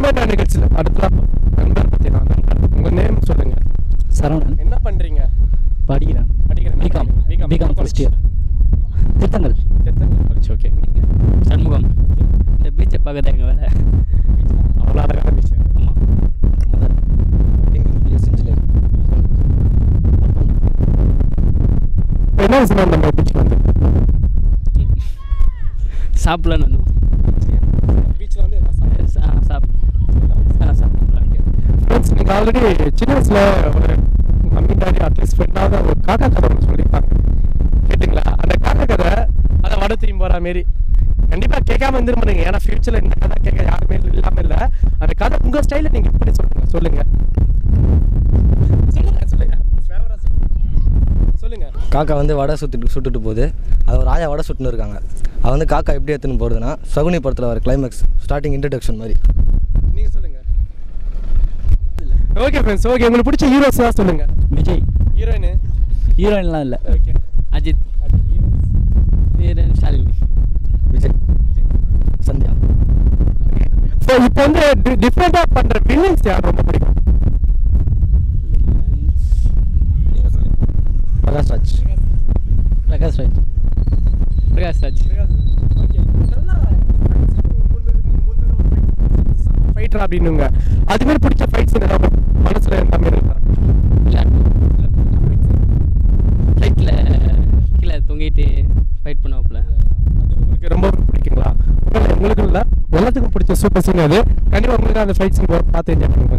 நண்பர் நிகழ்ச்சியில் அடுத்த நண்பர் பற்றி நான் நண்பர் உங்கள் நேம் சொல்லுங்கள். சரவணன். என்ன பண்ணுறீங்க? படிக்கிறேன். B Com first year. திட்டங்கள் காலேஜ். ஓகே. நீங்கள்? சண்முகம். இந்த பீச்சை பார்க்கறது எங்கள் வேலை. அவ்வளோ அழகான பீச். ஆமாம். முதல் இன்ஜினியர். என்ன விஷயம் நம்ம பீச்சுக்கு வந்து சாப்பிடலான்னு வந்தோம். பீச்சில் வந்து சாப்பிடலாம். ஃப்ரெண்ட்ஸ், நீங்கள் ஆல்ரெடி சின்ன வயசில் ஒரு மம்மி டாடி அட்லீஸ்ட் ஃப்ரெண்டாவது ஒரு காக்கா கதை ஒன்று சொல்லியிருப்பாங்க, கேட்டிங்களா? அந்த காக்கா கதை அதை வட திரும்பி போகிற மாரி கண்டிப்பாக கேட்காம இருந்துருமாங்க. ஏன்னா ஃபியூச்சரில் இந்த கதை கேட்க யாருமே இல்லாமல் இல்லை. அந்த கதை உங்கள் ஸ்டைலில் நீங்கள் இப்படி சொல்லுங்கள். சொல்லுங்கள். காக்கா வந்து வடை சுட்டுட்டு போகுது. அது ஒரு ராஜா வடை சுட்டுன்னு இருக்காங்க. அது வந்து காக்கா எப்படி எடுத்துன்னு போகிறதுனா சகுனி படத்தில் வர கிளைமேக்ஸ் ஸ்டார்டிங் இன்ட்ரடக்ஷன் மாதிரி. நீங்கள் சொல்லுங்கள். Okay friends, okay. உங்களுக்கு பிடிச்ச ஹீரோஸ் தான் சொல்லுங்கள். விஜய். ஹீரோயின்லாம் இல்லை. ஓகே. அஜித். ஷாலினி. விஜய், சந்தியா. ஸோ இப்போ வந்து டிஃப்ரெண்டாக பண்ணுற வில்லன்ஸ் யார் ரொம்ப பிடிக்கும்? பிரகாஷ்ராஜ். ஃபைட்டர் அப்படின்னுங்க. அதுமாரி பிடிச்ச ஃபைட்ஸ் ஏதாவது மனசில் எந்த மாதிரி இருக்கா? ஃப்ளைட்டில் கீழே தொங்கிட்டு ஃபைட் பண்ணுவாப்புல. அது உங்களுக்கு ரொம்ப பிடிக்குங்களா? உங்களுக்கு இல்லை, எல்லாத்துக்கும் பிடிச்ச சூப்பர் சீன் அது. கண்டிப்பாக உங்களுக்கு அந்த ஃபைட் சீன் பார்த்து என்ஜாய் பண்ணுங்க.